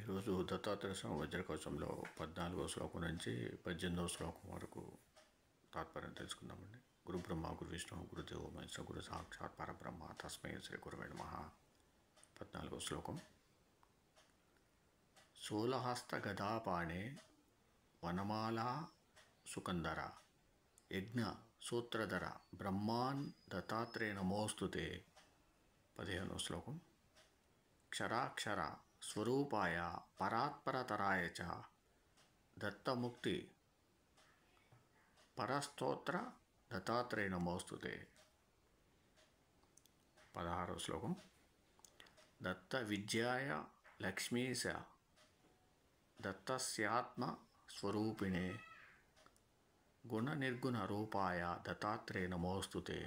ఈరోజు దత్తాత్రేయ స్వామి వజ్రకవచంలో 14వ శ్లోకం నుంచి 18వ శ్లోకం వరకు తాత్పర్యం తెలుసుకుందామండి. గురు బ్రహ్మ గురు విష్ణు గురుదేవో మహేశ్వర గురు సాక్షాత్ పరబ్రహ్మ తస్మై శ్రీ గురవే నమః. 14వ శ్లోకం. శూలహస్త గదాపాణే వనమాలా సుకందర యజ్ఞ సూత్రధర బ్రహ్మాన్ దత్తాత్రేయ నమోస్తుతే. 15వ శ్లోకం. క్షరాక్షర స్వరూపాయ పరాత్పరతరాయ చ దత్తముక్తి పరస్తోత్ర దత్తాత్రేయ నమోస్తుతే. 16వ శ్లోకం. దత్త విద్యాయ లక్ష్మీశ దత్తస్యాత్మ స్వరూపిణే గుణ నిర్గుణ రూపాయ దత్తాత్రేయ నమోస్తుతే.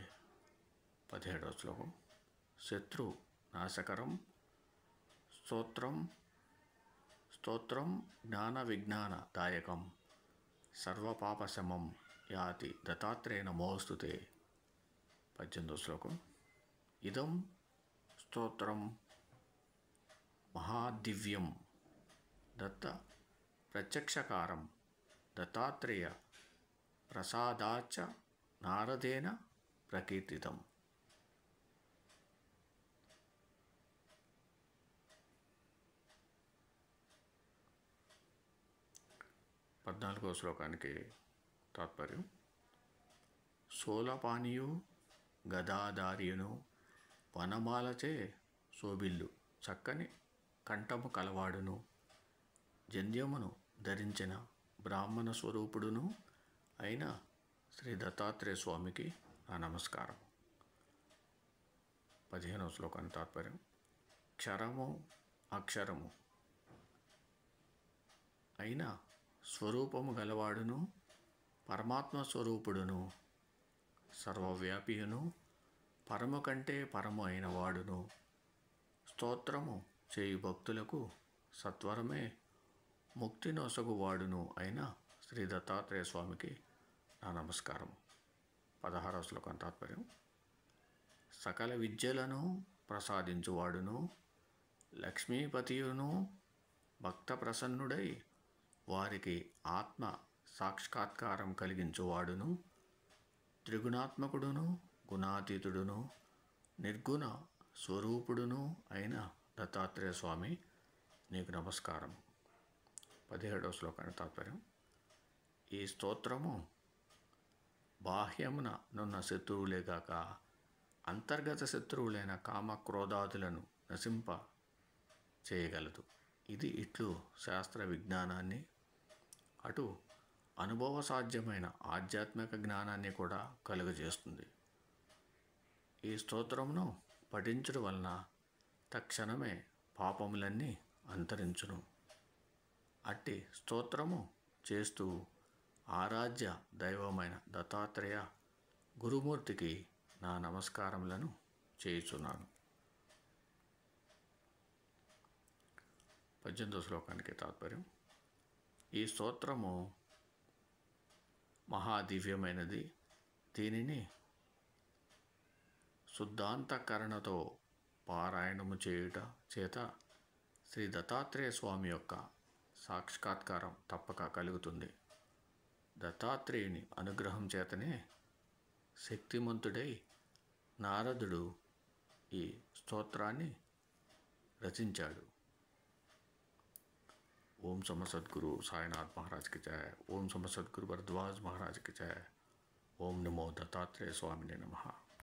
17వ శ్లోకం. శత్రు నాశకరం స్తోత్రం జ్ఞాన విజ్ఞాన దాయకం సర్వపాపశమం యాతి దత్తాత్రేయ నమోస్తుతే. 18వ శ్లోకం. ఇదం స్తోత్రం మహాదివ్యం దత్త ప్రత్యక్షకారం దత్తాత్రేయ ప్రసాదాచ నారదేన ప్రకీర్తితం. 14వ శ్లోకానికి తాత్పర్యం. శూలపానీయు గదాధార్యును వనమాలచే శోభిల్లు చక్కని కంఠము కలవాడును జంధ్యమును ధరించిన బ్రాహ్మణ స్వరూపుడును అయిన శ్రీ దత్తాత్రేయ స్వామికి నా నమస్కారం. 15వ శ్లోకానికి తాత్పర్యం. క్షరము అక్షరము అయిన స్వరూపము గలవాడును పరమాత్మ స్వరూపుడును సర్వవ్యాపియును పరము కంటే పరము అయిన వాడును స్తోత్రము చేయు భక్తులకు సత్వరమే ముక్తి నొసగువాడును అయిన శ్రీ దత్తాత్రేయ స్వామికి నా నమస్కారం. 16వ శ్లోకం తాత్పర్యం. సకల విద్యలను ప్రసాదించువాడును లక్ష్మీపతియును భక్త ప్రసన్నుడై వారికి ఆత్మ సాక్షాత్కారం కలిగించువాడును త్రిగుణాత్మకుడును గుణాతీతుడును నిర్గుణ స్వరూపుడును అయిన దత్తాత్రేయ స్వామి నీకు నమస్కారం. 17వ శ్లోకానికి తాత్పర్యం. ఈ స్తోత్రము బాహ్యమున నున్న శత్రువులేగాక అంతర్గత శత్రువులైన కామక్రోధాదులను నశింప చేయగలదు. ఇది ఇట్లు శాస్త్ర విజ్ఞానాన్ని అటు అనుభవ సాధ్యమైన ఆధ్యాత్మిక జ్ఞానాన్ని కూడా కలుగజేస్తుంది. ఈ స్తోత్రమును పఠించడం వలన తక్షణమే పాపములన్నీ అంతరించును. అట్టి స్తోత్రము చేస్తూ ఆరాధ్య దైవమైన దత్తాత్రేయ గురుమూర్తికి నా నమస్కారములను చేయుచున్నాను. 18వ శ్లోకానికి తాత్పర్యం. ఈ స్తోత్రము మహాదివ్యమైనది. దీనిని శుద్ధాంతఃకరణతో పారాయణము చేయుట చేత శ్రీ దత్తాత్రేయ స్వామి యొక్క సాక్షాత్కారం తప్పక కలుగుతుంది. దత్తాత్రేయుని అనుగ్రహం చేతనే శక్తిమంతుడై నారదుడు ఈ స్తోత్రాన్ని రచించాడు. ఓం సమ సద్గురు సాయినాథ్ महाराज की जय. ఓం సమ సద్గురు భరద్వాజ్ महाराज की जय. ఓం నమో దత్తాత్రేయ స్వామినే నమః.